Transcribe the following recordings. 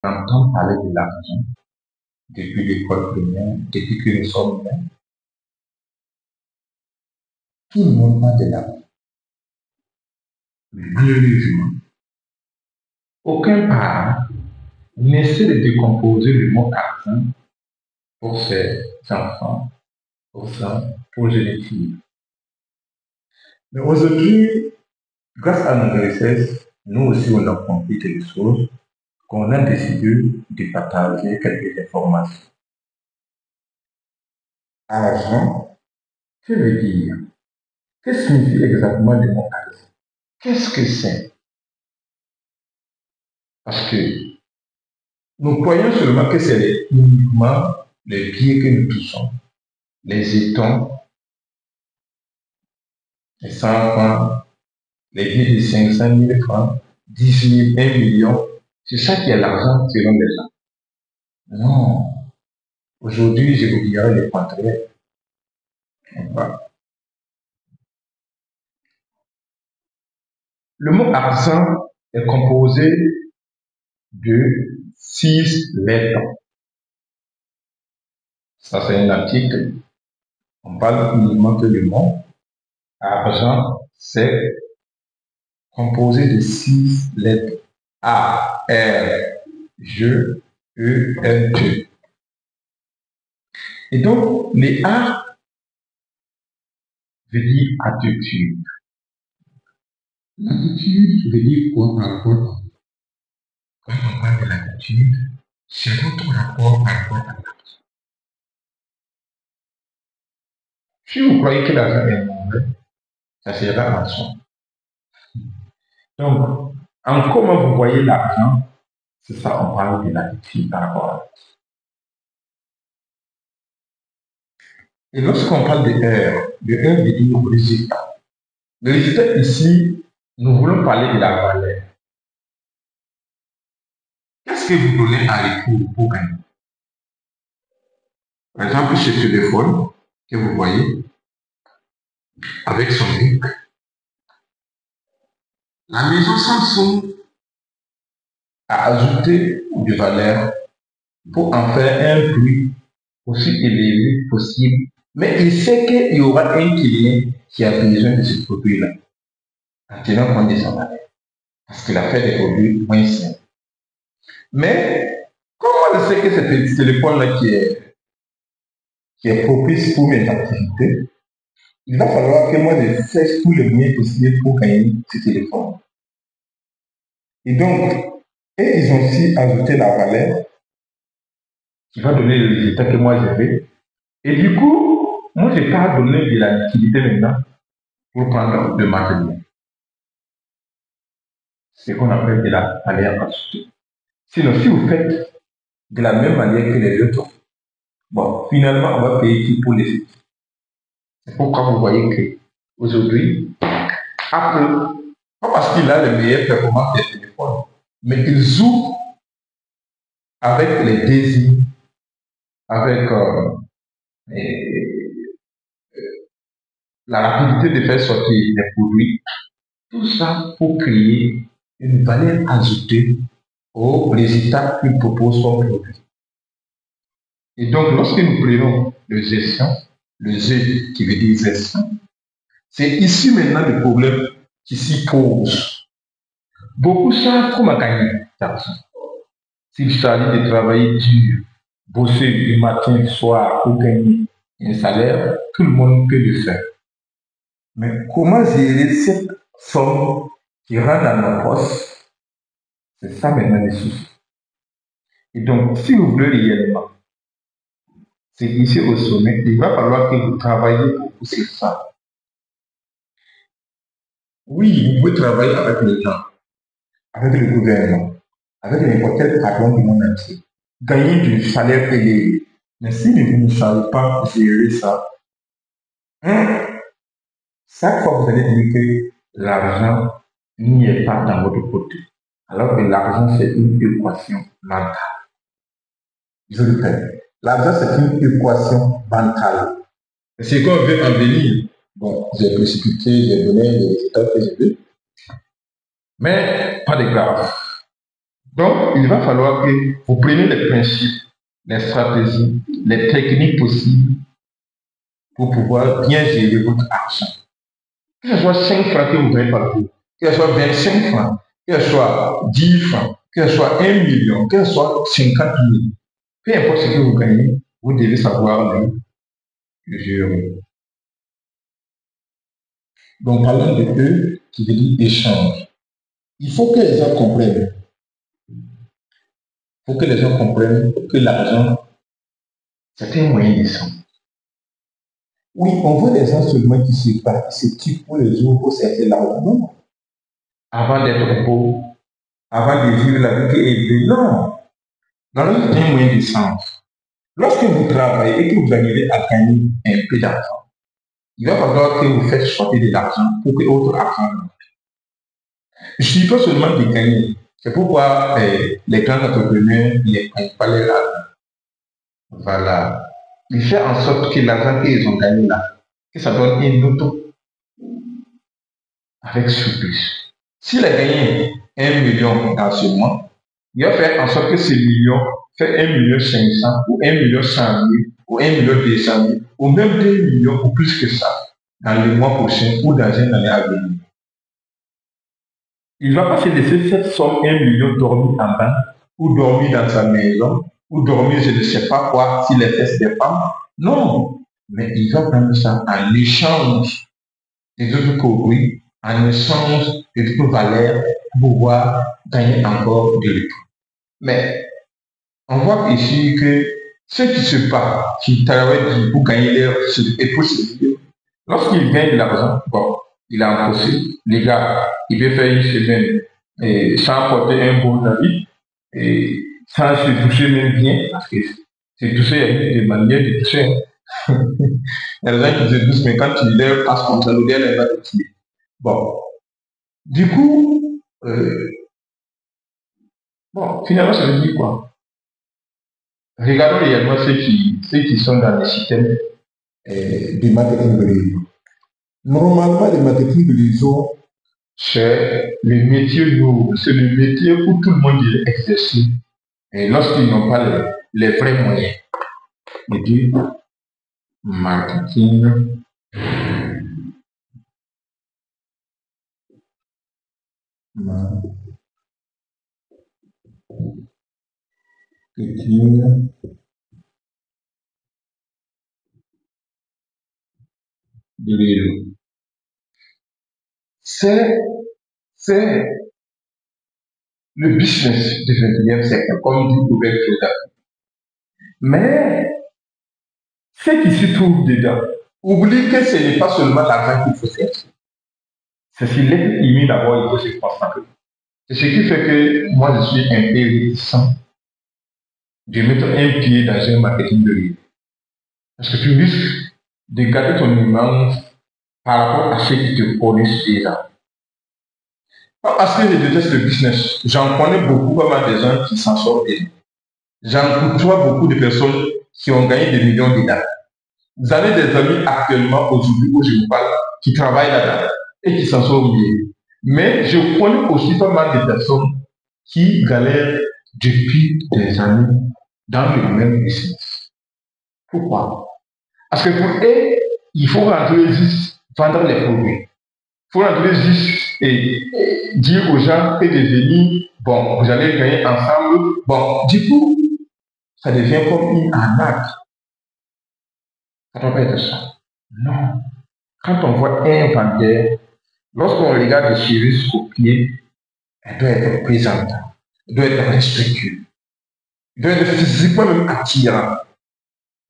entend parler de l'argent depuis l'école primaire, depuis que nous sommes nés. Tout le monde parle de l'argent. Mais malheureusement, aucun parent n'essaie de décomposer le mot argent pour ses enfants, pour ça, pour les filles. Mais aujourd'hui, grâce à nos grossesses, nous aussi on a compris quelque chose, qu'on a décidé de partager quelques informations. Argent, que veut dire? Que signifie exactement le mot argent? Qu'est-ce que c'est? Parce que nous croyons seulement que c'est uniquement les biens que nous touchons, les étons, les 100 francs, les billets de 500 000 francs, 10 000, 1 million. C'est ça qui est l'argent selon les gens. Non. Aujourd'hui, je vous dirai le contraire. Le mot argent est composé de 6 lettres. Ça, c'est un article. On parle uniquement que le mot argent, c'est composé de 6 lettres. A, R, G, E, N, T. Et donc, les A veut dire attitude. L'attitude veut dire quoi par rapport à... Quand on parle de l'attitude, c'est votre rapport par rapport à l'argent. Si vous croyez que l'argent est mauvais, ça sera en soi. Donc, en comment vous voyez l'argent, c'est ça, on parle de l'attitude par rapport à l'argent. Et lorsqu'on parle de R, le R veut dire résultat. Le résultat ici, nous voulons parler de la valeur. Qu'est-ce que vous donnez à l'écoute pour gagner? Par exemple, ce téléphone que vous voyez, avec son brique, la maison Samsung a ajouté de valeur pour en faire un prix aussi élevé possible. Mais il sait qu'il y aura un client qui a besoin de ce produit-là, en tenant compte de sa valeur, parce qu'il a fait des produits moins simples. Mais comment je sais que c'est ce téléphone-là qui est propice pour mes activités? Il va falloir que moi je fasse tous les moyens possibles pour gagner ce téléphone. Et donc, ils ont aussi ajouté la valeur qui va donner le résultat que moi j'avais. Et du coup, moi je n'ai pas donné de la liquidité maintenant pour prendre le matériel. C'est ce qu'on appelle de la valeur ajoutée. Sinon, si vous faites de la même manière que les autres, bon, finalement, on va payer tout pour les autres. C'est pourquoi vous voyez que aujourd'hui, Apple, pas parce qu'il a les meilleures performances des téléphones, mais il joue avec les désirs, avec la rapidité de faire sortir les produits, tout ça pour créer une valeur ajoutée aux résultats qu'il propose comme produit. Et donc, lorsque nous prenons le gestion, le G qui veut dire gestion, c'est ici maintenant le problème qui s'y pose. Beaucoup savent comment gagner d'argent. S'il s'agit de travailler dur, bosser du matin au soir pour gagner un salaire, tout le monde peut le faire. Mais comment gérer cette somme qui rentre dans nos poches, c'est ça maintenant le souci. Et donc, si vous voulez réellement, c'est ici au sommet, il va falloir que vous travaillez pour pousser ça. Oui, vous pouvez travailler avec les gens, avec le gouvernement, avec n'importe quel patron du monde entier, gagner du salaire élevé. Mais si vous ne savez pas gérer ça, chaque fois vous allez dire que l'argent n'y est pas dans votre côté. Alors que l'argent, c'est une équation mentale. Je le répète, l'argent, c'est une équation mentale. Et c'est qu'on veut en venir. Bon, j'ai précipité, j'ai donné les résultats que j'ai vus. Mais pas de grave. Donc, il va falloir que vous preniez les principes, les stratégies, les techniques possibles pour pouvoir bien gérer votre argent. Que ce soit 5 francs que vous gagnez par jour, que ce soit 25 francs, que ce soit 10 francs, que ce soit 1 million, que ce soit 50 000, peu importe ce que vous gagnez, vous devez savoir le gérer. Donc, parlons de E qui veut dire échange. Il faut que les gens comprennent. Il faut que les gens comprennent que l'argent, c'est un moyen de sang. Oui, on voit des gens seulement qui se battent, qui se tuent pour les autres, pour servir l'argent. Non. Avant d'être pauvre, avant de vivre la vie qui est élevée, non. L'argent, c'est un moyen de sens. Lorsque vous travaillez et que vous arrivez à gagner un peu d'argent, il va falloir que vous faites sortir de l'argent pour que votre argent rentre. Je ne suis pas seulement de gagner. C'est pourquoi les grands entrepreneurs ne prennent pas leur argent. Voilà. Ils font en sorte que l'argent qu'ils ont gagné là, que ça donne une auto avec surplus. S'il a gagné 1 million dans ce mois, il va faire en sorte que ce million fait 1,5 million ou 1,1 million ou 1,2 million ou même 2 millions ou plus que ça dans les mois prochains ou dans une année à venir. Il ne va pas se laisser cette somme 1 million dormir en banque ou dormir dans sa maison ou dormir je ne sais pas quoi si les fesses des femmes. Non, mais il va prendre ça en échange des autres produits, en échange de d'autres valeurs pour pouvoir gagner encore de l'époux. Mais on voit ici que ceux qui se battent, qui travaillent pour gagner leur époux, lorsqu'ils gagnent de l'argent, bon, il a impossible. Les gars, il peut faire une semaine sans porter un bon habit et sans se toucher même bien, parce que c'est toucher, il y a des manières de toucher. Il y a des gens qui se doucent, mais quand tu leur passes comme ça, l'odeur, elle va te tuer. Bon. Du coup, bon, finalement, ça veut dire quoi? Regardons réellement ceux qui sont dans les systèmes de marketing de réseau. Normalement, le marketing de réseau, c'est le métier nouveau, c'est le métier où tout le monde est exercé. Et lorsqu'ils n'ont pas les vrais moyens, il dit marketing de réseau. C'est le business du 21e siècle, comme dit ouverture d'affaires. Mais ceux qui se trouvent dedans oublient que ce n'est pas seulement l'argent qu'il faut faire. C'est sur l'être humain d'abord, il faut se concentrer. C'est ce qui fait que moi, je suis un peu réticent de mettre un pied dans un marketing de réseau. Parce que tu risques de garder ton image par rapport à ceux qui te connaissent déjà. Pas parce que je déteste le business. J'en connais beaucoup, pas mal de gens qui s'en sortent bien. J'en côtoie beaucoup de personnes qui ont gagné des millions de dollars. Vous avez des amis actuellement, aujourd'hui, où je vous parle, qui travaillent là-dedans et qui s'en sortent bien. Mais je connais aussi pas mal de personnes qui galèrent depuis des années dans le même business. Pourquoi? Parce que pour eux, il faut rentrer juste vendre les produits. Il faut rentrer juste et dire aux gens que de venir, bon, vous allez gagner ensemble. Bon, du coup, ça devient comme une arnaque. Ça ne doit pas être ça. Non. Quand on voit un vendeur, lorsqu'on regarde les cheveux au pied, elle doit être présentable, elle doit être respectueuse, elle doit être physiquement même attirant.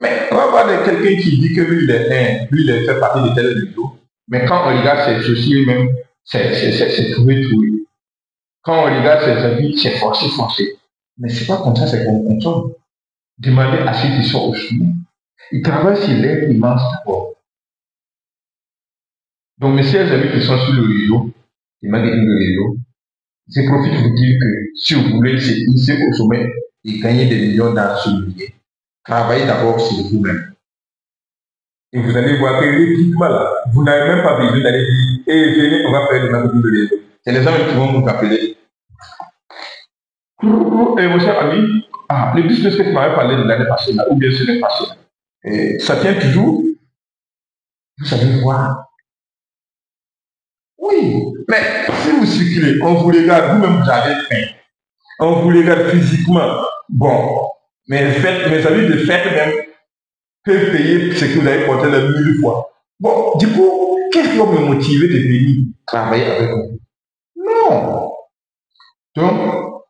Mais on va voir quelqu'un qui dit que lui, il est fait partie de tel réseau, mais quand on regarde ses chaussures même, c'est trouvé. Quand on regarde ses habits, c'est forcé. Mais c'est pas comme ça, c'est qu'on consomme. Demandez à ceux qui sont au chemin. Ils travaillent sur l'air immense d'abord. Donc, mes chers amis qui sont sur le réseau, les marketing de réseau, je profite de vous dire que si vous voulez se hisser au sommet et gagner des millions dans ce milieu, travaillez d'abord sur vous-même. Et vous allez voir que rapidement là, vous n'avez même pas besoin d'aller dire, venez, on va faire le marketing de réseau. C'est les gens qui vont vous appeler. Et mon cher ami, le business que tu m'avais parlé de l'année passée, là, ou bien c'est l'année passée, et ça tient toujours, vous savez voir. Oui, mais si vous circulez, on vous regarde, vous-même vous avez faim, on vous regarde physiquement, bon, mais mes amis de fête même peuvent payer ce que vous avez porté la 1000 fois. Bon, du coup, qu'est-ce qui va me motiver de venir travailler avec vous? Non. Donc,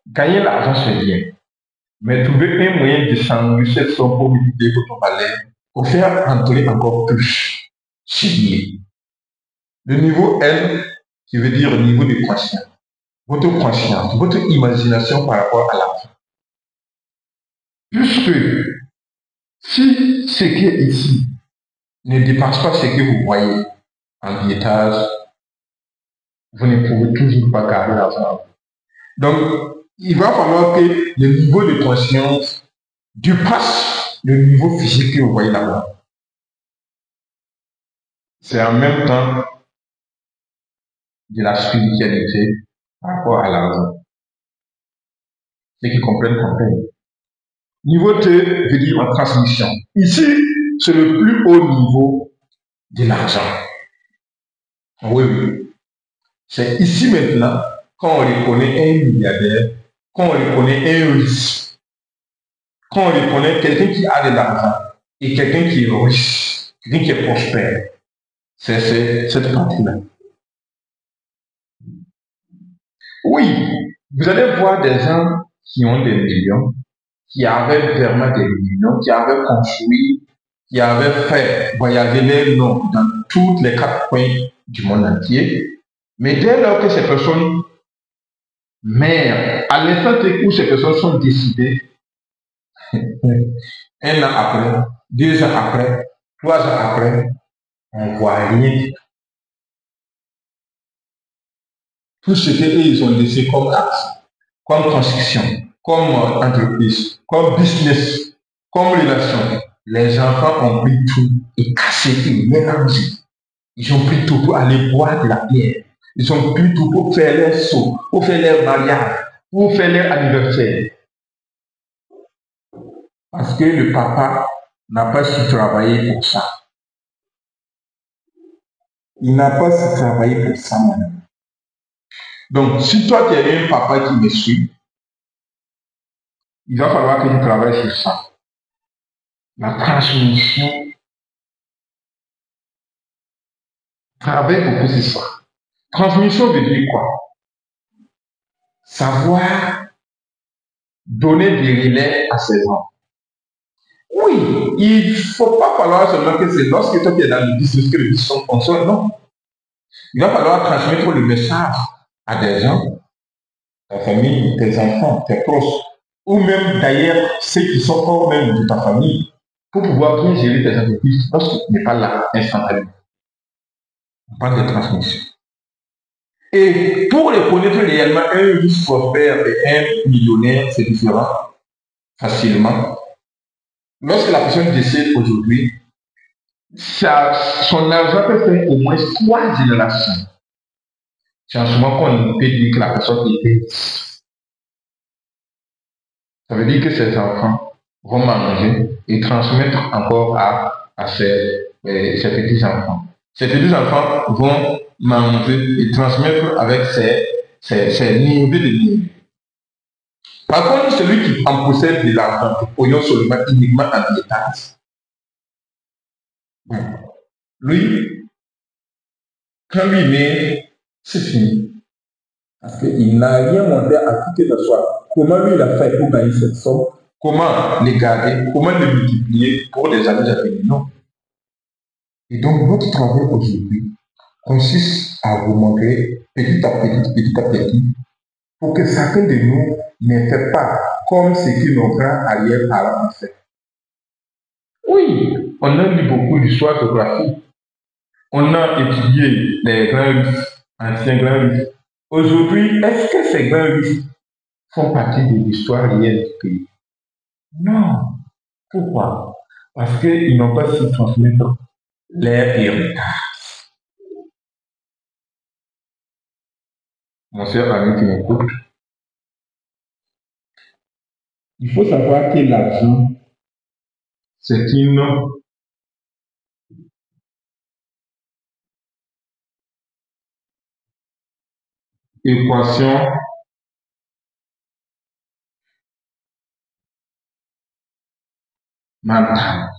gagner l'argent, c'est bien. Mais trouver un moyen de s'enrichir son pour multiplier votre valeur, pour faire entrer encore plus, c'est bien. Le niveau L, qui veut dire le niveau de conscience. Votre conscience, votre imagination par rapport à l'argent. Puisque si ce qui est ici ne dépasse pas ce que vous voyez en billetage, vous ne pouvez toujours pas garder l'argent. Donc, il va falloir que le niveau de conscience dépasse le niveau physique que vous voyez là-bas. C'est en même temps de la spiritualité par rapport à l'argent. Ceux qui comprennent. Niveau T veut dire en transmission. Ici, c'est le plus haut niveau de l'argent. Oui. C'est ici maintenant, quand on reconnaît un milliardaire, quand on reconnaît un riche, quand on reconnaît quelqu'un qui a de l'argent et quelqu'un qui est riche, quelqu'un qui est prospère. C'est cette partie-là. Oui, vous allez voir des gens qui ont des millions, qui avaient vraiment des millions, qui avaient construit, qui avaient fait voyager les noms dans tous les 4 coins du monde entier. Mais dès lors que ces personnes meurent, à l'instant où ces personnes sont décidées, 1 an après, 2 ans après, 3 ans après, on ne voit rien. Tout ce qu'ils ont laissé comme axe, comme construction, comme entreprise, comme business, comme relation, les enfants ont pris tout et cassé et mélangé. Ils ont pris tout pour aller boire de la bière. Ils ont pris tout pour faire les sauts, pour faire les mariages, pour faire leur anniversaire. Parce que le papa n'a pas su travailler pour ça. Il n'a pas su travailler pour ça, madame. Donc, si toi, tu es un papa qui me suit, il va falloir que tu travailles sur ça. La transmission. Travaille beaucoup sur ça. Transmission veut dire quoi? Savoir donner des relais à ses enfants. Oui, il ne faut pas falloir seulement que c'est lorsque toi tu es dans le business que le business fonctionne, non. Il va falloir transmettre le message à des gens, ta famille, tes enfants, tes proches, ou même d'ailleurs ceux qui sont hors même de ta famille, pour pouvoir bien gérer tes entreprises lorsque tu n'es pas là instantanément. On parle de transmission. Et pour reconnaître réellement un riche prospère et un millionnaire, c'est différent, facilement. Lorsque la personne décède aujourd'hui, son argent peut faire au moins 3 générations. C'est en ce moment qu'on peut dire que la personne était. Ça veut dire que ses enfants vont manger et transmettre encore à ses petits-enfants. Ces petits-enfants vont manger et transmettre avec ses niveaux de niveau. Par contre, celui qui en possède de l'argent, de pognon seulement uniquement en billetage, lui, quand lui naît, c'est fini. Parce qu'il n'a rien montré à qui que ce soit. Comment lui il a fait pour gagner cette somme? Comment les garder? Comment les multiplier pour des années à venir? Non. Et donc, notre travail aujourd'hui consiste à vous montrer petit à petit, pour que chacun de nous ne fait pas comme ce que nos grands arrière-parents ont fait. Oui, on a lu beaucoup d'histoire géographique. On a étudié les grands riches, anciens grands riches. Aujourd'hui, est-ce que ces grands riches font partie de l'histoire réelle du pays? Non. Pourquoi? Parce qu'ils n'ont pas su transmettre leur héritage. mon cher ami qui m'écoute, Il faut savoir que l'argent, c'est une équation mentale.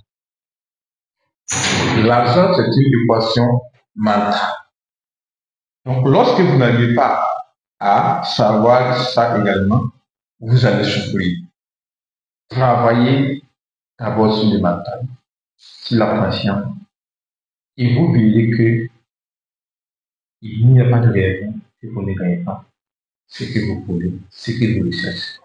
L'argent, c'est une équation mentale. Donc, lorsque vous n'arrivez pas à savoir ça également, vous allez souffrir. Travaillez d'abord sur le mental, sur la patience, et vous verrez que il n'y a pas de raison que vous ne gagnez pas ce que vous voulez, ce que vous recherchez.